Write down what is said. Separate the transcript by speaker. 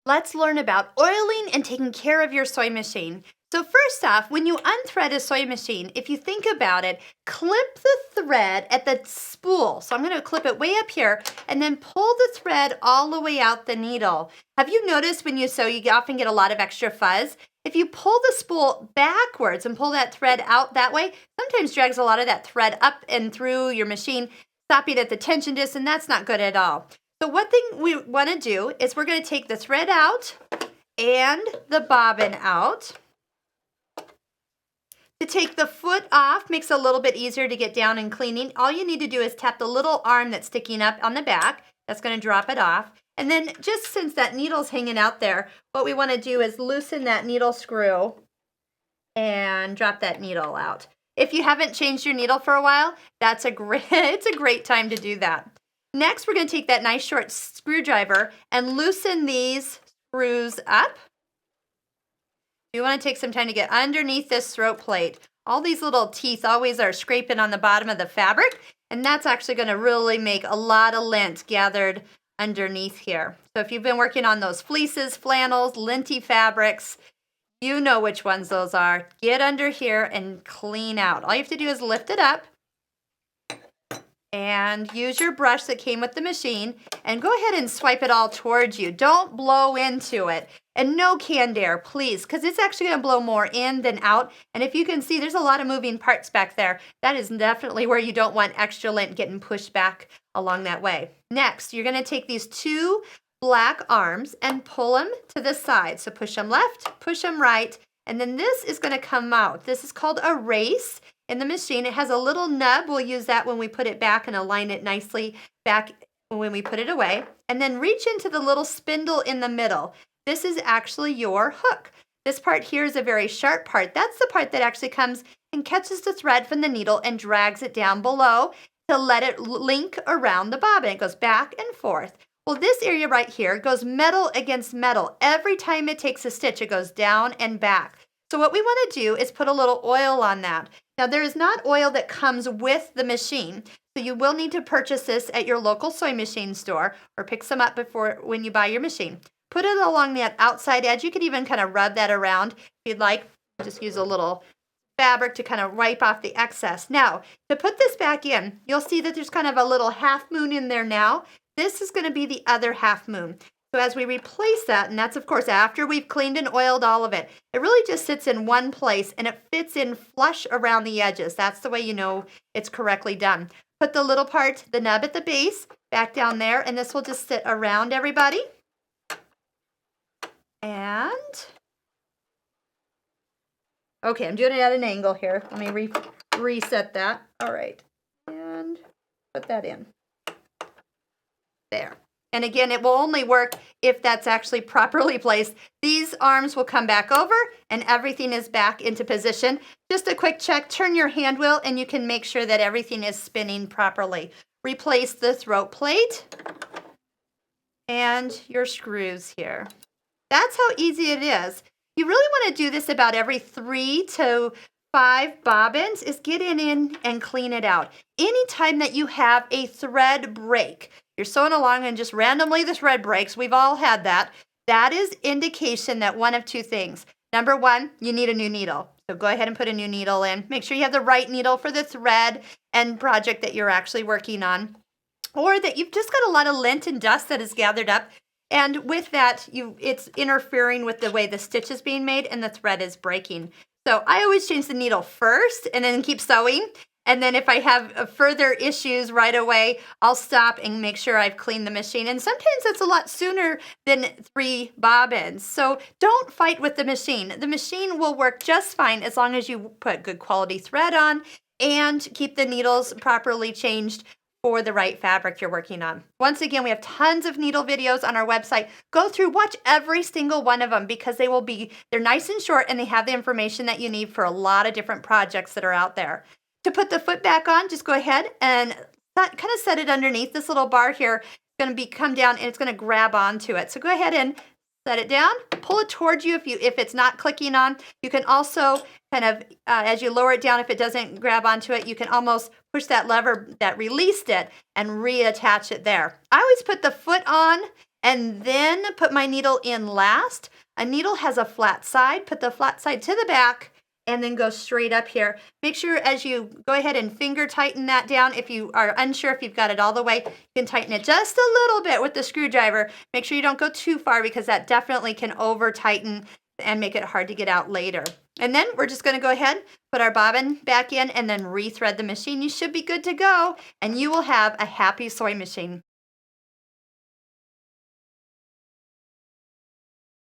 Speaker 1: Let's learn about oiling and taking care of your sewing machine. So first off, when you unthread a sewing machine, if you think about it, clip the thread at the spool. So I'm going to clip it way up here and then pull the thread all the way out the needle. Have you noticed when you sew, you often get a lot of extra fuzz? If you pull the spool backwards and pull that thread out that way, sometimes drags a lot of that thread up and through your machine, stopping at the tension disc, and that's not good at all. So one thing we want to do is we're going to take the thread out and the bobbin out. To take the foot off makes it a little bit easier to get down and cleaning. All you need to do is tap the little arm that's sticking up on the back. That's going to drop it off. And then just since that needle's hanging out there, what we want to do is loosen that needle screw and drop that needle out. If you haven't changed your needle for a while, it's a great time to do that. Next, we're going to take that nice short screwdriver and loosen these screws up. You want to take some time to get underneath this throat plate. All these little teeth always are scraping on the bottom of the fabric, and that's actually going to really make a lot of lint gathered underneath here. So if you've been working on those fleeces, flannels, linty fabrics, you know which ones those are. Get under here and clean out. All you have to do is lift it up and use your brush that came with the machine and go ahead and swipe it all towards you. Don't blow into it. And no canned air, please, because it's actually going to blow more in than out. And if you can see, there's a lot of moving parts back there. That is definitely where you don't want extra lint getting pushed back along that way. Next, you're going to take these two black arms and pull them to the side. So push them left, push them right, and then this is going to come out. This is called a race in the machine. It has a little nub. We'll use that when we put it back and align it nicely back when we put it away. And then reach into the little spindle in the middle. This is actually your hook. This part here is a very sharp part. That's the part that actually comes and catches the thread from the needle and drags it down below to let it link around the bobbin. It goes back and forth. Well, this area right here goes metal against metal. Every time it takes a stitch, it goes down and back. So what we want to do is put a little oil on that. Now, there is not oil that comes with the machine, so you will need to purchase this at your local sewing machine store or pick some up when you buy your machine. Put it along that outside edge. You could even kind of rub that around if you'd like. Just use a little fabric to kind of wipe off the excess. Now, to put this back in, you'll see that there's kind of a little half moon in there now. This is going to be the other half moon. So as we replace that, and that's of course after we've cleaned and oiled all of it, it really just sits in one place and it fits in flush around the edges. That's the way you know it's correctly done. Put the little part, the nub at the base, back down there, and this will just sit around everybody. And, okay, I'm doing it at an angle here. Let me reset that. All right, and put that in. There. And again, it will only work if that's actually properly placed. These arms will come back over and everything is back into position. Just a quick check, turn your hand wheel and you can make sure that everything is spinning properly. Replace the throat plate and your screws here. That's how easy it is. You really want to do this about every 3 to 5 bobbins is get in and clean it out. Anytime that you have a thread break, you're sewing along and just randomly the thread breaks, we've all had that. That is indication that one of two things. Number one, you need a new needle. So go ahead and put a new needle in. Make sure you have the right needle for the thread and project that you're actually working on. Or that you've just got a lot of lint and dust that is gathered up. And with that, it's interfering with the way the stitch is being made and the thread is breaking. So I always change the needle first and then keep sewing. And then if I have further issues right away, I'll stop and make sure I've cleaned the machine. And sometimes that's a lot sooner than 3 bobbins. So don't fight with the machine. The machine will work just fine as long as you put good quality thread on and keep the needles properly changed for the right fabric you're working on. Once again, we have tons of needle videos on our website. Go through, watch every single one of them because they're nice and short and they have the information that you need for a lot of different projects that are out there. To put the foot back on, just go ahead and kind of set it underneath. This little bar here is going to come down and it's going to grab onto it. So go ahead and set it down, pull it towards you if it's not clicking on. You can also kind of, as you lower it down, if it doesn't grab onto it, you can almost push that lever that released it and reattach it there. I always put the foot on and and then put my needle in last. A needle has a flat side. Put the flat side to the back and then go straight up here. Make sure as you go ahead and finger tighten that down. If you are unsure if you've got it all the way, you can tighten it just a little bit with the screwdriver. Make sure you don't go too far because that definitely can over tighten and make it hard to get out later. And then we're just going to go ahead, put our bobbin back in and then rethread the machine. You should be good to go and you will have a happy sewing machine.